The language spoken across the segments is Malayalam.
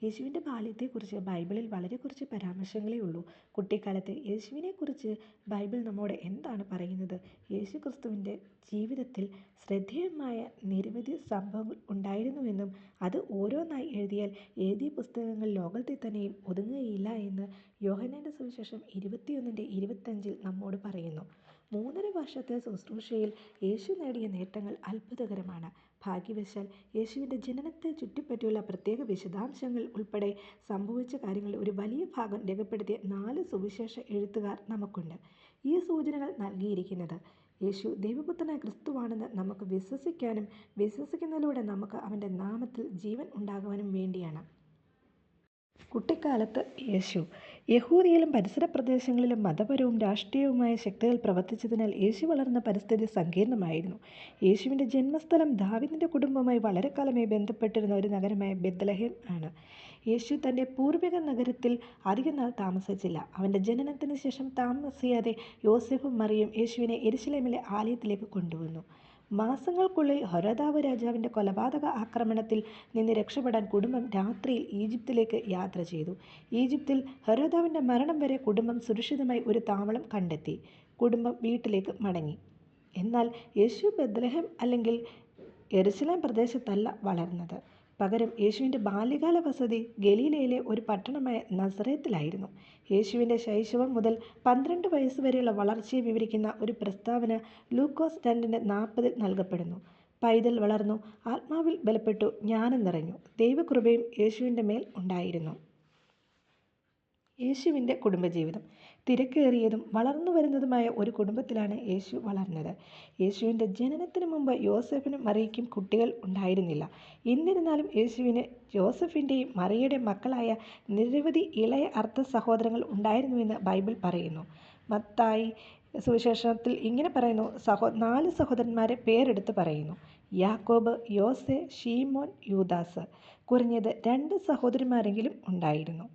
യേശുവിൻ്റെ ബാല്യത്തെക്കുറിച്ച് ബൈബിളിൽ വളരെ കുറച്ച് പരാമർശങ്ങളേ ഉള്ളൂ. കുട്ടിക്കാലത്ത് യേശുവിനെക്കുറിച്ച് ബൈബിൾ നമ്മോട് എന്താണ് പറയുന്നത്? യേശു ക്രിസ്തുവിൻ്റെ ജീവിതത്തിൽ ശ്രദ്ധേയമായ നിരവധി സംഭവങ്ങൾ ഉണ്ടായിരുന്നുവെന്നും അത് ഓരോന്നായി എഴുതിയാൽ എഴുതിയ പുസ്തകങ്ങൾ ലോകത്തിൽ തന്നെയും ഒതുങ്ങുകയില്ല എന്ന് യോഹന്നാൻ്റെ സുവിശേഷം 21:25 നമ്മോട് പറയുന്നു. 3.5 വർഷത്തെ ശുശ്രൂഷയിൽ യേശു നേടിയ നേട്ടങ്ങൾ അത്ഭുതകരമാണ്. ഭാഗ്യവശാൽ യേശുവിൻ്റെ ജനനത്തെ ചുറ്റിപ്പറ്റിയുള്ള പ്രത്യേക വിശദാംശങ്ങൾ ഉൾപ്പെടെ സംഭവിച്ച കാര്യങ്ങളുടെ ഒരു വലിയ ഭാഗം രേഖപ്പെടുത്തിയ 4 സുവിശേഷ എഴുത്തുകാർ നമുക്കുണ്ട്. ഈ സൂചനകൾ നൽകിയിരിക്കുന്നത് യേശു ദൈവപുത്രനായ ക്രിസ്തുവാണെന്ന് നമുക്ക് വിശ്വസിക്കാനും വിശ്വസിക്കുന്നതിലൂടെ നമുക്ക് അവൻ്റെ നാമത്തിൽ ജീവൻ ഉണ്ടാകുവാനും വേണ്ടിയാണ്. കുട്ടിക്കാലത്ത് യേശു യഹൂദിയയിലും പരിസര പ്രദേശങ്ങളിലും മതപരവും രാഷ്ട്രീയവുമായ ശക്തികൾ പ്രവർത്തിച്ചതിനാൽ യേശു വളർന്ന പരിസ്ഥിതി സങ്കീർണമായിരുന്നു. യേശുവിൻ്റെ ജന്മസ്ഥലം ദാവീദിൻ്റെ കുടുംബവുമായി വളരെക്കാലമായി ബന്ധപ്പെട്ടിരുന്ന ഒരു നഗരമായ ബെത്ലഹേം ആണ്. യേശു തൻ്റെ പൂർവിക നഗരത്തിൽ അധികനാൾ താമസിച്ചില്ല. അവൻ്റെ ജനനത്തിന് ശേഷം താമസിയാതെ യോസേഫും മറിയയും യേശുവിനെ യെരുശലേമിലെ ആലയത്തിലേക്ക് കൊണ്ടുവന്നു. മാസങ്ങൾക്കുള്ളിൽ ഹെരോദാവ് രാജാവിൻ്റെ കൊലപാതക ആക്രമണത്തിൽ നിന്ന് രക്ഷപ്പെടാൻ കുടുംബം രാത്രിയിൽ ഈജിപ്തിലേക്ക് യാത്ര ചെയ്തു. ഈജിപ്തിൽ ഹെരോദാവിൻ്റെ മരണം വരെ കുടുംബം സുരക്ഷിതമായി ഒരു താവളം കണ്ടെത്തി. കുടുംബം വീട്ടിലേക്ക് മടങ്ങി. എന്നാൽ യേശു ബെത്ലഹേം അല്ലെങ്കിൽ യെരുശലേം പ്രദേശത്തല്ല വളർന്നത്. പകരം യേശുവിൻ്റെ ബാല്യകാല വസതി ഗലീലയിലെ ഒരു പട്ടണമായ നസറേത്തിലായിരുന്നു. യേശുവിൻ്റെ ശൈശവം മുതൽ 12 വയസ്സുവരെയുള്ള വളർച്ചയെ വിവരിക്കുന്ന ഒരു പ്രസ്താവന ലൂക്കോസ് 2:40 നൽകപ്പെടുന്നു. പൈതൽ വളർന്നു, ആത്മാവിൽ ബലപ്പെട്ടു, ജ്ഞാനം നിറഞ്ഞു, ദൈവകൃപയും യേശുവിൻ്റെ മേൽ ഉണ്ടായിരുന്നു. യേശുവിൻ്റെ കുടുംബജീവിതം. തിരക്കേറിയതും വളർന്നു വരുന്നതുമായ ഒരു കുടുംബത്തിലാണ് യേശു വളർന്നത്. യേശുവിൻ്റെ ജനനത്തിന് മുമ്പ് യോസേഫിനും മറിയയ്ക്കും കുട്ടികൾ ഉണ്ടായിരുന്നില്ല. എന്നിരുന്നാലും യേശുവിന് ജോസഫിൻ്റെയും മറിയയുടെയും മക്കളായ നിരവധി ഇളയ അർദ്ധ സഹോദരങ്ങൾ ഉണ്ടായിരുന്നുവെന്ന് ബൈബിൾ പറയുന്നു. മത്തായി സുവിശേഷത്തിൽ ഇങ്ങനെ പറയുന്നു: 4 സഹോദരന്മാരെ പേരെടുത്ത് പറയുന്നു. യാക്കോബ്, യോസെ, ശീമോൻ, യൂദാസ്. കുറഞ്ഞത് 2 സഹോദരിമാരെങ്കിലും ഉണ്ടായിരുന്നു.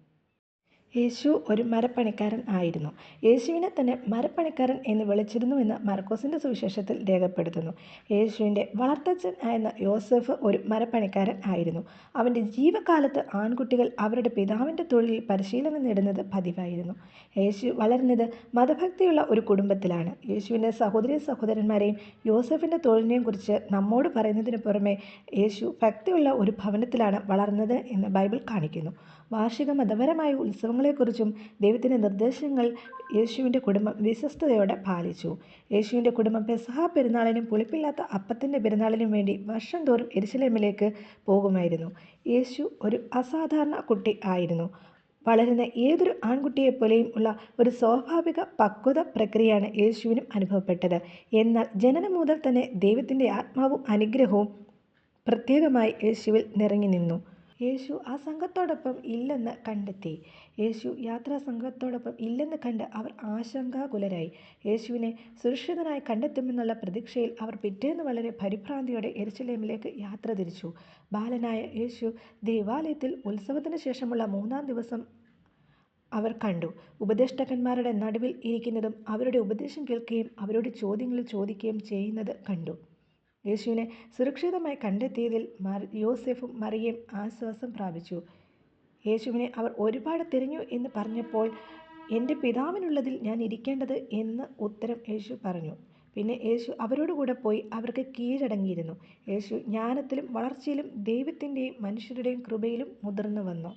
യേശു ഒരു മരപ്പണിക്കാരൻ ആയിരുന്നു. യേശുവിനെ തന്നെ മരപ്പണിക്കാരൻ എന്ന് വിളിച്ചിരുന്നുവെന്ന് മർക്കോസിൻ്റെ സുവിശേഷത്തിൽ രേഖപ്പെടുത്തുന്നു. യേശുവിൻ്റെ വളർത്തച്ഛൻ ആയിരുന്ന യോസേഫ് ഒരു മരപ്പണിക്കാരൻ ആയിരുന്നു. അവൻ്റെ ജീവകാലത്ത് ആൺകുട്ടികൾ അവരുടെ പിതാവിൻ്റെ തൊഴിലിൽ പരിശീലനം നേടുന്നത് പതിവായിരുന്നു. യേശു വളർന്നത് മതഭക്തിയുള്ള ഒരു കുടുംബത്തിലാണ്. യേശുവിൻ്റെ സഹോദരന്മാരെയും യോസേഫിൻ്റെ തൊഴിലിനെയും കുറിച്ച് നമ്മോട് പറയുന്നതിന് പുറമെ യേശു ഭക്തിയുള്ള ഒരു ഭവനത്തിലാണ് വളർന്നത് എന്ന് ബൈബിൾ കാണിക്കുന്നു. വാർഷിക മതപരമായ ഉത്സവങ്ങളെക്കുറിച്ചും ദൈവത്തിൻ്റെ നിർദ്ദേശങ്ങൾ യേശുവിൻ്റെ കുടുംബം വിശ്വസ്തയോടെ പാലിച്ചു. യേശുവിൻ്റെ കുടുംബം പെസഹ പെരുന്നാളിനും പുളിപ്പില്ലാത്ത അപ്പത്തിൻ്റെ പെരുന്നാളിനും വേണ്ടി വർഷം തോറും യെരുശലേമിലേക്ക് പോകുമായിരുന്നു. യേശു ഒരു അസാധാരണ കുട്ടി ആയിരുന്നു. വളരുന്ന ഏതൊരു ആൺകുട്ടിയെപ്പോലെയും ഉള്ള ഒരു സ്വാഭാവിക പക്വത പ്രക്രിയയാണ് യേശുവിനും അനുഭവപ്പെട്ടത്. എന്നാൽ ജനനം മുതൽ തന്നെ ദൈവത്തിൻ്റെ ആത്മാവും അനുഗ്രഹവും പ്രത്യേകമായി യേശുവിൽ നിറഞ്ഞു നിന്നു. യേശു ആ സംഘത്തോടൊപ്പം ഇല്ലെന്ന് കണ്ടെത്തി. യേശു യാത്രാസംഘത്തോടൊപ്പം ഇല്ലെന്ന് കണ്ട് അവർ ആശങ്കാകുലരായി. യേശുവിനെ സുരക്ഷിതനായി കണ്ടെത്തുമെന്നുള്ള പ്രതീക്ഷയിൽ അവർ പിറ്റേന്ന് വളരെ പരിഭ്രാന്തിയോടെ യെരുശലേമിലേക്ക് യാത്ര തിരിച്ചു. ബാലനായ യേശു ദേവാലയത്തിൽ ഉത്സവത്തിന് ശേഷമുള്ള 3-ാം ദിവസം അവർ കണ്ടു. ഉപദേഷ്ടാക്കന്മാരുടെ നടുവിൽ ഇരിക്കുന്നതും അവരുടെ ഉപദേശം കേൾക്കുകയും അവരോട് ചോദ്യങ്ങൾ ചോദിക്കുകയും ചെയ്യുന്നത് കണ്ടു. യേശുവിനെ സുരക്ഷിതമായി കണ്ടെത്തിയതിൽ യോസേഫും മറിയയും ആശ്വാസം പ്രാപിച്ചു. യേശുവിനെ അവർ ഒരുപാട് തിരഞ്ഞു എന്ന് പറഞ്ഞപ്പോൾ, എൻ്റെ പിതാവിനുള്ളതിൽ ഞാൻ ഇരിക്കേണ്ടത് എന്ന് ഉത്തരം യേശു പറഞ്ഞു. പിന്നെ യേശു അവരോടുകൂടെ പോയി അവർക്ക് കീഴടങ്ങിയിരുന്നു. യേശു ജ്ഞാനത്തിലും വളർച്ചയിലും ദൈവത്തിൻ്റെയും മനുഷ്യരുടെയും കൃപയിലും മുതിർന്നു വന്നു.